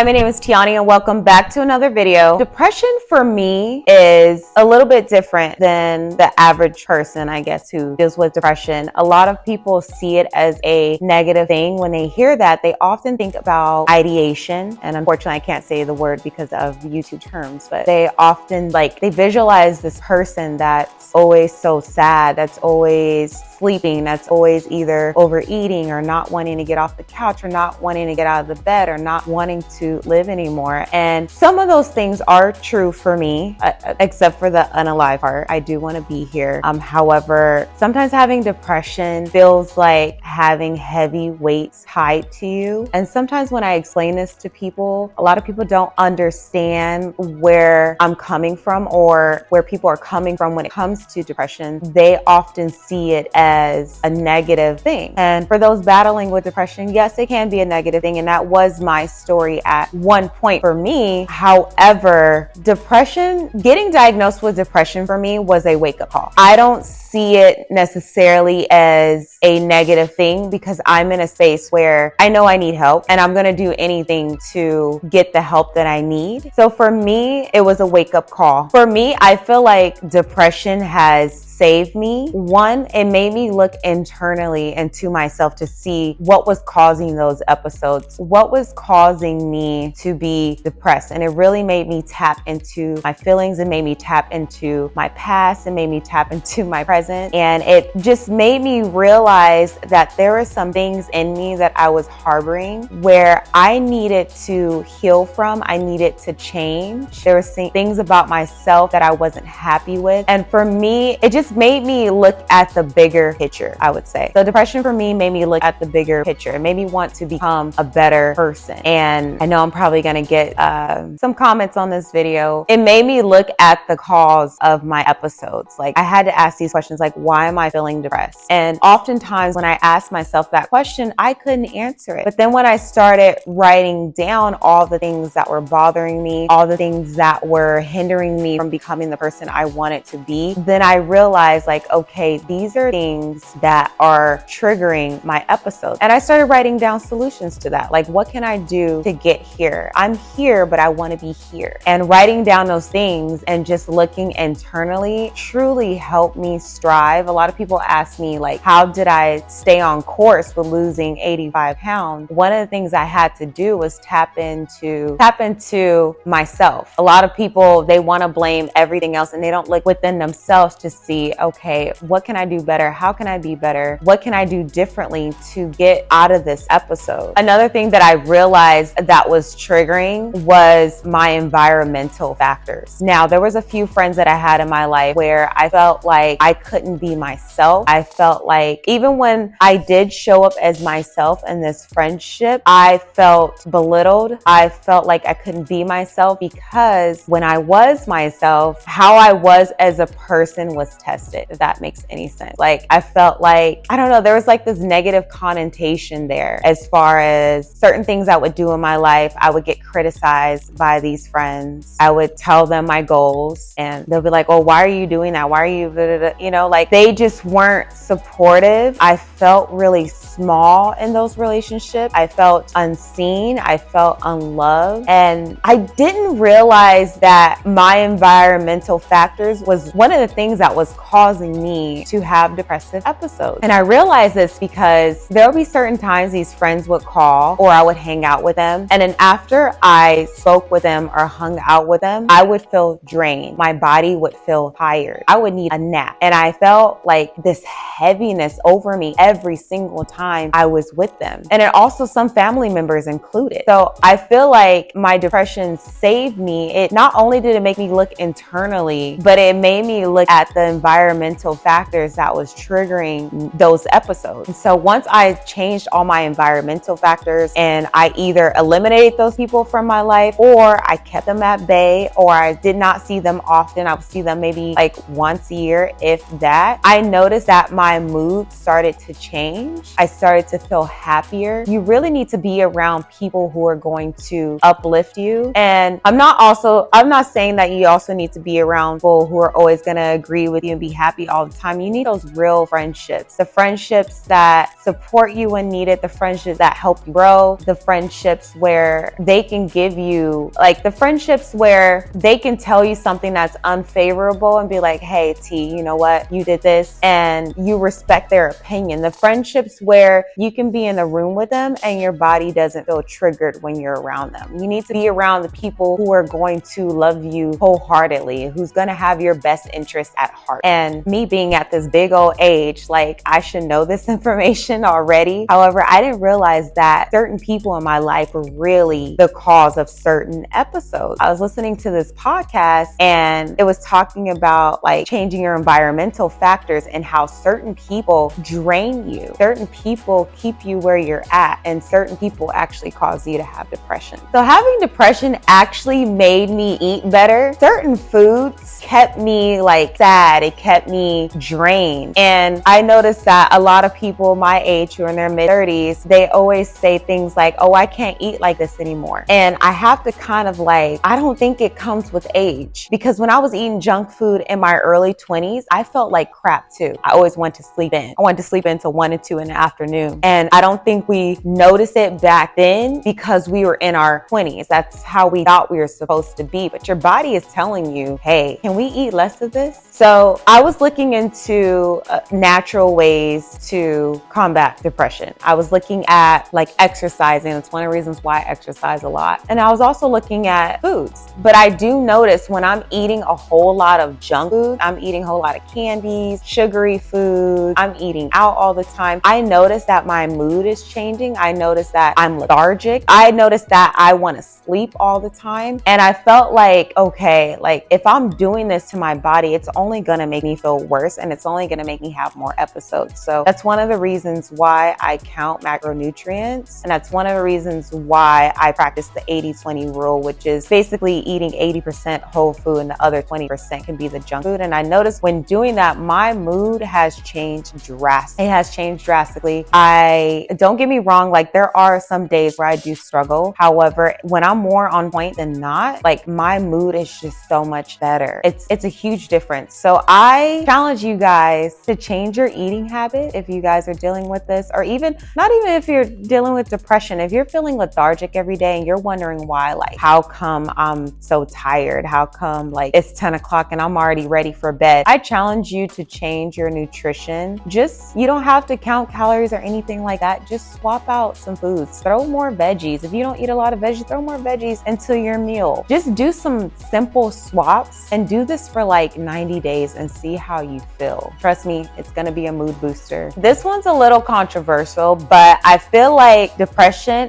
Hi, my name is Tiani and welcome back to another video. Depression for me is a little bit different than the average person, I guess, who deals with depression. A lot of people see it as a negative thing. When they hear that, they often think about ideation. And unfortunately, I can't say the word because of YouTube terms, but they often they visualize this person that's always so sad, that's always sleeping, that's always either overeating or not wanting to get off the couch or not wanting to get out of the bed or not wanting to live anymore. And some of those things are true for me, except for the unalive part. I do want to be here. However, sometimes having depression feels like having heavy weights tied to you. And sometimes when I explain this to people, a lot of people don't understand where I'm coming from or where people are coming from when it comes to depression. They often see it as a negative thing. And for those battling with depression, yes, it can be a negative thing. And that was my story at one point for me. However, getting diagnosed with depression for me was a wake-up call. I don't see it necessarily as a negative thing because I'm in a space where I know I need help and I'm going to do anything to get the help that I need. So for me, it was a wake-up call. For me, I feel like depression has saved me. One, it made me look internally into myself to see what was causing those episodes, what was causing me to be depressed. And it really made me tap into my feelings. It made me tap into my past. It made me tap into my present. And it just made me realize that there were some things in me that I was harboring where I needed to heal from. I needed to change. There were things about myself that I wasn't happy with. And for me, it just made me look at the bigger picture, I would say. So depression for me made me look at the bigger picture. It made me want to become a better person. And I know I'm probably going to get some comments on this video. It made me look at the cause of my episodes. Like I had to ask these questions like, why am I feeling depressed? And oftentimes when I asked myself that question, I couldn't answer it. But then when I started writing down all the things that were bothering me, all the things that were hindering me from becoming the person I wanted to be, then I realized like, okay, these are things that are triggering my episodes. And I started writing down solutions to that. Like, what can I do to get here? I'm here, but I want to be here. And writing down those things and just looking internally truly helped me strive. A lot of people ask me like, how did I stay on course with losing 85 pounds? One of the things I had to do was tap into myself. A lot of people, they want to blame everything else and they don't look within themselves to see, okay, what can I do better? How can I be better? What can I do differently to get out of this episode? Another thing that I realized that was triggering was my environmental factors. Now, there was a few friends that I had in my life where I felt like I couldn't be myself. I felt like even when I did show up as myself in this friendship, I felt belittled. I felt like I couldn't be myself because when I was myself, how I was as a person was tested, if that makes any sense. Like I felt like, I don't know, there was like this negative connotation there as far as certain things I would do in my life. I would get criticized by these friends. I would tell them my goals and they'll be like, oh, why are you doing that? Why are you, blah, blah, blah? You know, like they just weren't supportive. I felt really small in those relationships. I felt unseen. I felt unloved. And I didn't realize that my environmental factors was one of the things that was causing me to have depressive episodes. And I realized this because there would be certain times these friends would call or I would hang out with them. And then after I spoke with them or hung out with them, I would feel drained. My body would feel tired. I would need a nap. And I felt like this heaviness over me every single time I was with them. And it also some family members included. So I feel like my depression saved me. It not only did it make me look internally, but it made me look at the environmental factors that was triggering those episodes. And so once I changed all my environmental factors and I either eliminated those people from my life or I kept them at bay or I did not see them often, I would see them maybe like once a year, if that, I noticed that my mood started to change. I started to feel happier. You really need to be around people who are going to uplift you. And I'm not saying that you also need to be around people who are always going to agree with you and be happy all the time. You need those real friendships, the friendships that support you when needed, the friendships that help you grow, the friendships where they can give you, like the friendships where they can tell you something that's unfavorable and be like, hey, T, you know what? You did this, and you respect their opinion. The friendships where you can be in a room with them and your body doesn't feel triggered when you're around them. You need to be around the people who are going to love you wholeheartedly, who's going to have your best interest at heart. And me being at this big old age, like I should know this information already. However, I didn't realize that certain people in my life were really the cause of certain episodes. I was listening to this podcast and it was talking about like changing your environmental factors and how certain people drain you. Certain people keep you where you're at, and certain people actually cause you to have depression. So having depression actually made me eat better. Certain foods kept me like sad. It kept me drained. And I noticed that a lot of people my age who are in their mid-30s, they always say things like, oh, I can't eat like this anymore. And I have to kind of like, I don't think it comes with age, because when I was eating junk food in my early 20s, I felt like crap too. I always went to sleep in. I went to sleep in until 1 and 2 in the afternoon. And I don't think we noticed it back then because we were in our 20s. That's how we thought we were supposed to be. But your body is telling you, hey, can we eat less of this? So I was looking into natural ways to combat depression. I was looking at like exercising. It's one of the reasons why I exercise a lot. And I was also looking at foods. But I do notice when I'm eating a whole lot of junk food, I'm eating a whole lot of candies, sugary food, I'm eating out all the time, I notice that my mood is changing. I notice that I'm lethargic. I notice that I want to sleep all the time. And I felt like, okay, like if I'm doing this to my body, it's only going to make me feel worse, and it's only going to make me have more episodes. So that's one of the reasons why I count macronutrients. And that's one of the reasons why I practice the 80-20 rule, which is basically eating 80% whole food and the other 20% can be the junk food. And I noticed when doing that, my mood has changed drastically. It has changed drastically. Don't get me wrong, like there are some days where I do struggle. However, when I'm more on point than not, like my mood is just so much better. It's a huge difference. So I challenge you guys to change your eating habit if you guys are dealing with this, or even not even if you're dealing with depression. If you're feeling lethargic every day and you're wondering why, like how come I'm so tired? How come like it's 10 o'clock and I'm already ready for bed? I challenge you to change your nutrition. You don't have to count calories or anything like that. Just swap out some foods. Throw more veggies. If you don't eat a lot of veggies, throw more veggies into your meal. Just do some simple swaps and do this for like 90 days and see how you feel. Trust me, it's going to be a mood booster. This one's a little controversial, but I feel like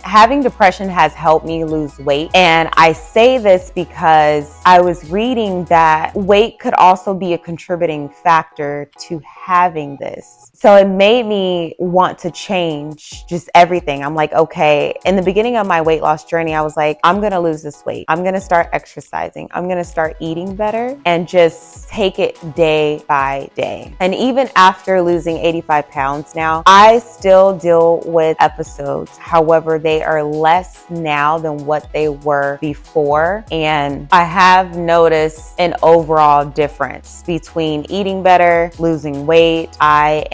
having depression has helped me lose weight. And I say this because I was reading that weight could also be a contributing factor to having this. So it made me want to change just everything. I'm like, okay, in the beginning of my weight loss journey, I was like, I'm going to lose this weight. I'm going to start exercising. I'm going to start eating better and just take it day by day. And even after losing 85 pounds now, I still deal with episodes. However, they are less now than what they were before. And I have noticed an overall difference between eating better, losing weight. I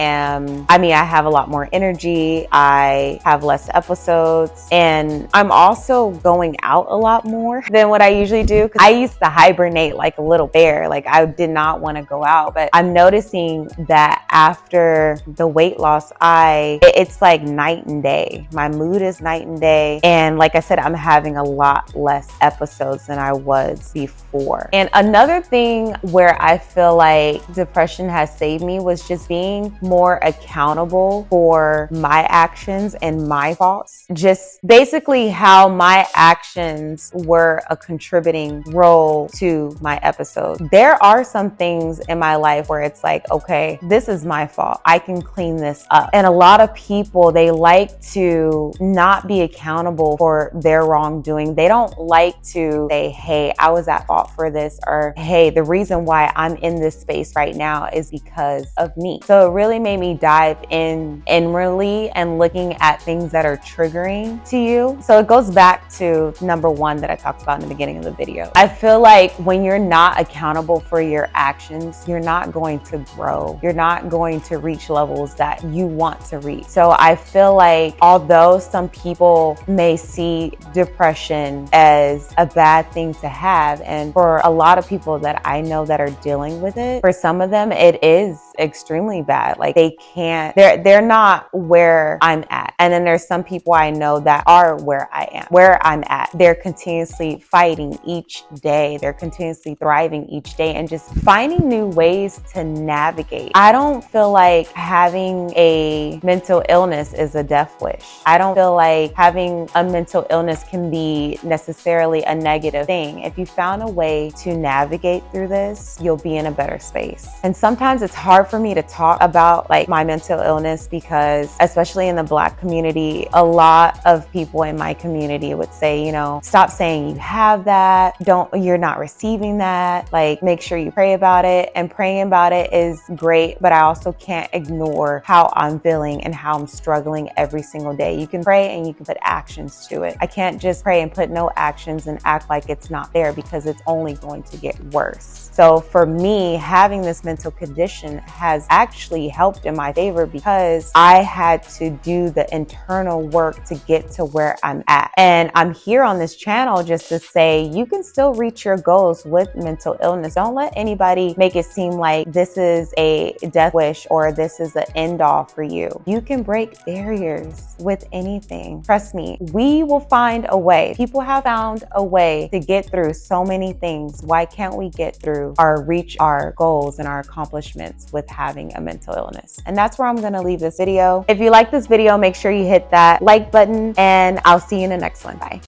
have a lot more energy. I have less episodes, and I'm also going out a lot more than what I usually do. Because I used to hibernate like a little bear. Like I did not want to go out, but I'm noticing that after the weight loss, it's like night and day. My mood is night and day. And like I said, I'm having a lot less episodes than I was before. And another thing where I feel like depression has saved me was just being more accountable for my actions and my faults. Just basically how my actions were a contributing role to my episode. There are some things in my life where it's like, okay, this is my fault. I can clean this up. And a lot of people, they like to not be accountable for their wrongdoing. They don't like to say, hey, I was at fault for this, or hey, the reason why I'm in this space right now is because of me. So it really made me dive in inwardly and looking at things that are triggering to you. So it goes back to number one that I talked about in the beginning of the video. I feel like when you're not accountable for your actions, you're not going to grow. You're not going to reach levels that you want to reach. So I feel like although some people may see depression as a bad thing to have, and for a lot of people that I know that are dealing with it, for some of them it is extremely bad. Like they're not where I'm at. And then there's some people I know that are where I'm at. They're continuously fighting each day. They're continuously thriving each day and just finding new ways to navigate. I don't feel like having a mental illness is a death wish. I don't feel like having a mental illness can be necessarily a negative thing. If you found a way to navigate through this, you'll be in a better space. And sometimes it's hard for me to talk about like my mental illness because, especially in the Black community, a lot of people in my community would say, you know, stop saying you have that. You're not receiving that. Like, make sure you pray about it. And praying about it is great, but I also can't ignore how I'm feeling and how I'm struggling every single day. You can pray and you can put actions to it. I can't just pray and put no actions and act like it's not there, because it's only going to get worse. So for me, having this mental condition has actually helped in my favor because I had to do the internal work to get to where I'm at. And I'm here on this channel just to say you can still reach your goals with mental illness. Don't let anybody make it seem like this is a death wish or this is an end all for you. You can break barriers with anything. Trust me, we will find a way. People have found a way to get through so many things. Why can't we get through or reach our goals and our accomplishments with having a mental illness? And that's where I'm going to leave this video. If you like this video, make sure you hit that like button, and I'll see you in the next one. Bye.